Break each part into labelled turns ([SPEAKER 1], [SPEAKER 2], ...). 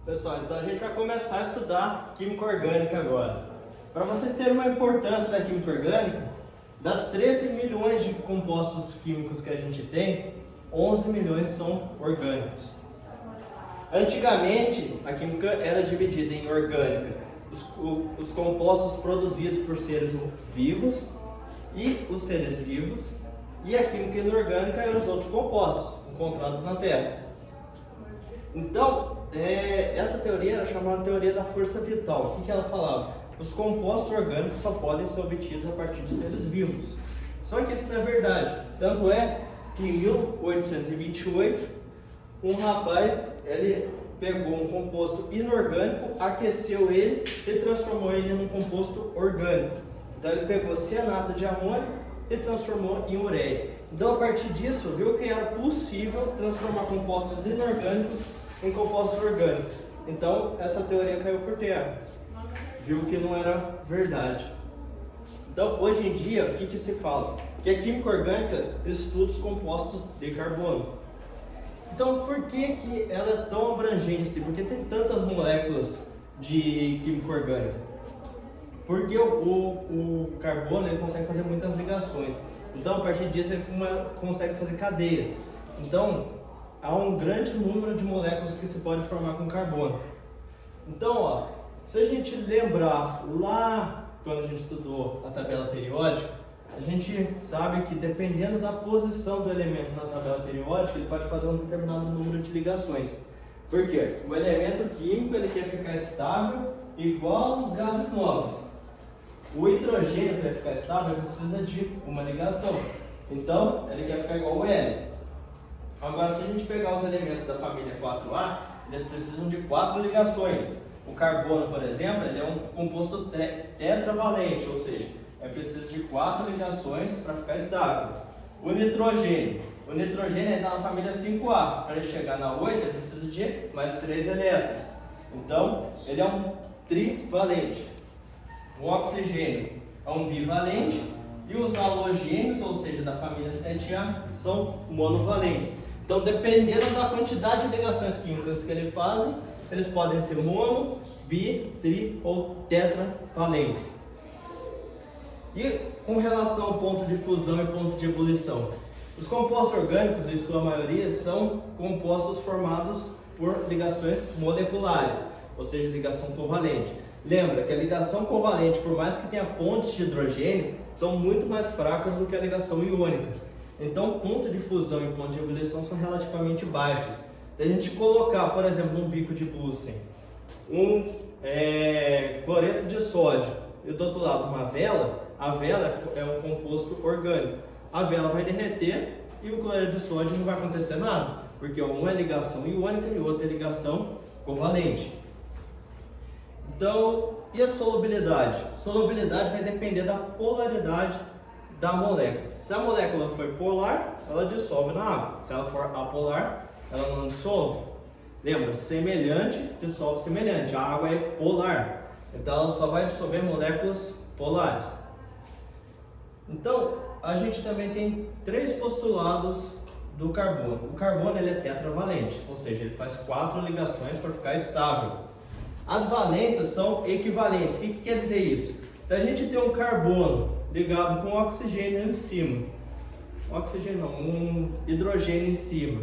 [SPEAKER 1] Pessoal, então a gente vai começar a estudar química orgânica agora. Para vocês terem uma importância da química orgânica, das 13 milhões de compostos químicos que a gente tem, 11 milhões são orgânicos. Antigamente, a química era dividida em orgânica, os compostos produzidos por seres vivos e os seres vivos, e a química inorgânica eram os outros compostos encontrados na Terra. Então, essa teoria era chamada teoria da força vital. O que ela falava? Os compostos orgânicos só podem ser obtidos a partir de seres vivos. Só que isso não é verdade. Tanto é que em 1828, um rapaz ele pegou um composto inorgânico, aqueceu ele e transformou ele num composto orgânico. Então ele pegou cianato de amônio e transformou em ureia. Então a partir disso viu que era possível transformar compostos inorgânicos em compostos orgânicos. Então essa teoria caiu por terra. Viu que não era verdade. Então hoje em dia o que se fala? Que a química orgânica estuda os compostos de carbono. Então por que ela é tão abrangente assim? Por que tem tantas moléculas de química orgânica? Porque o carbono ele consegue fazer muitas ligações. Então a partir disso ele consegue fazer cadeias. Então há um grande número de moléculas que se pode formar com carbono. Então, se a gente lembrar lá quando a gente estudou a tabela periódica, a gente sabe que dependendo da posição do elemento na tabela periódica, ele pode fazer um determinado número de ligações. Por quê? O elemento químico ele quer ficar estável igual aos gases nobres. O hidrogênio, para ficar estável, ele precisa de uma ligação. Então, ele quer ficar igual ao hélio. Agora, se a gente pegar os elementos da família 4A, eles precisam de 4 ligações. O carbono, por exemplo, ele é um composto tetravalente, ou seja, é preciso de 4 ligações para ficar estável. O nitrogênio está na família 5A. Para ele chegar na 8, ele precisa de mais 3 elétrons. Então, ele é um trivalente. O oxigênio é um bivalente e os halogênios, ou seja, da família 7A, são monovalentes. Então, dependendo da quantidade de ligações químicas que eles fazem, eles podem ser mono, bi, tri ou tetravalentes. E com relação ao ponto de fusão e ponto de ebulição, os compostos orgânicos, em sua maioria, são compostos formados por ligações moleculares, ou seja, ligação covalente. Lembra que a ligação covalente, por mais que tenha pontes de hidrogênio, são muito mais fracas do que a ligação iônica. Então, o ponto de fusão e ponto de ebulição são relativamente baixos. Se a gente colocar, por exemplo, um bico de Bunsen, cloreto de sódio e do outro lado uma vela, a vela é um composto orgânico. A vela vai derreter e o cloreto de sódio não vai acontecer nada, porque um é ligação iônica e o outro é ligação covalente. Então, e a solubilidade? Solubilidade vai depender da polaridade da molécula. Se a molécula for polar, ela dissolve na água. Se ela for apolar, ela não dissolve. Lembra, semelhante dissolve semelhante. A água é polar, então ela só vai dissolver moléculas polares. Então, a gente também tem 3 postulados do carbono. O carbono ele é tetravalente, ou seja, ele faz 4 ligações para ficar estável. As valências são equivalentes. O que quer dizer isso? Se a gente tem um carbono ligado com oxigênio em cima, um hidrogênio em cima,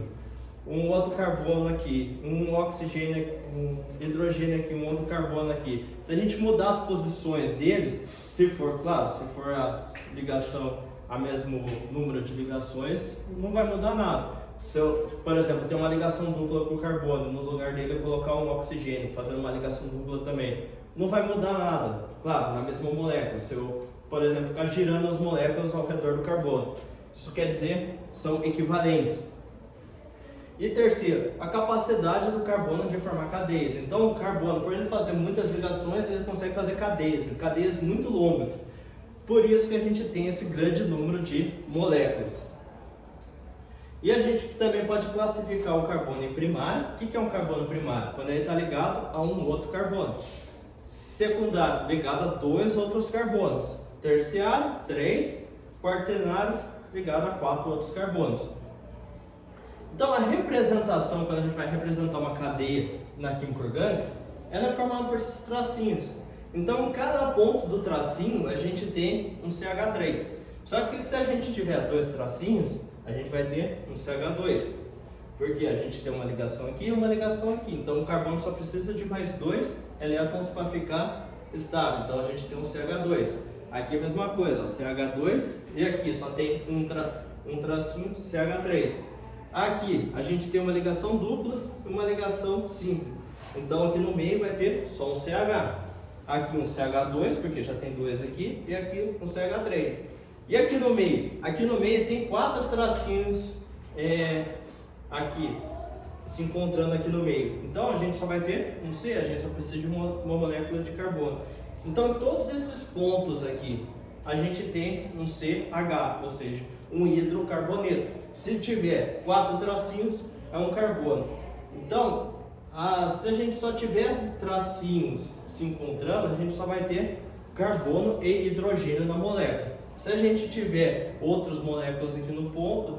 [SPEAKER 1] um outro carbono aqui, um oxigênio, um hidrogênio aqui, um outro carbono aqui. Se a gente mudar as posições deles, se for a ligação, a mesmo número de ligações, não vai mudar nada. Se eu, por exemplo, ter uma ligação dupla com o carbono, no lugar dele eu colocar um oxigênio, fazendo uma ligação dupla também, não vai mudar nada, claro, na mesma molécula. Se eu, por exemplo, ficar girando as moléculas ao redor do carbono, isso quer dizer, são equivalentes. E terceiro, a capacidade do carbono de formar cadeias. Então o carbono, por ele fazer muitas ligações, ele consegue fazer cadeias muito longas. Por isso que a gente tem esse grande número de moléculas. E a gente também pode classificar o carbono em primário. O que é um carbono primário? Quando ele está ligado a um outro carbono. Secundário, ligado a 2 outros carbonos. Terciário, 3. Quaternário, ligado a 4 outros carbonos. Então a representação, quando a gente vai representar uma cadeia na química orgânica, ela é formada por esses tracinhos. Então em cada ponto do tracinho a gente tem um CH3. Só que se a gente tiver dois tracinhos, a gente vai ter um CH2. Porque a gente tem uma ligação aqui e uma ligação aqui. Então o carbono só precisa de mais dois elétrons para ficar estável. Então a gente tem um CH2. Aqui a mesma coisa, CH2, e aqui só tem um tracinho CH3. Aqui a gente tem uma ligação dupla e uma ligação simples. Então aqui no meio vai ter só um CH. Aqui um CH2, porque já tem dois aqui, e aqui um CH3. E aqui no meio? Aqui no meio tem quatro tracinhos aqui, se encontrando aqui no meio. Então a gente só vai ter um C, a gente só precisa de uma molécula de carbono. Então em todos esses pontos aqui, a gente tem um CH, ou seja, um hidrocarboneto. Se tiver quatro tracinhos, é um carbono. Então, se a gente só tiver tracinhos se encontrando, a gente só vai ter carbono e hidrogênio na molécula. Se a gente tiver outras moléculas aqui no ponto,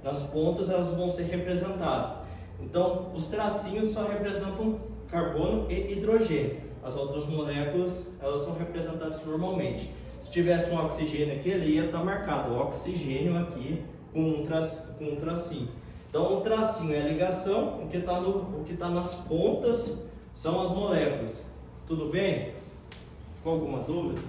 [SPEAKER 1] nas pontas, elas vão ser representadas. Então, os tracinhos só representam carbono e hidrogênio. As outras moléculas, elas são representadas normalmente. Se tivesse um oxigênio aqui, ele ia estar marcado, o oxigênio aqui com um tracinho. Então, o tracinho é a ligação, o que está nas pontas são as moléculas. Tudo bem? Com alguma dúvida?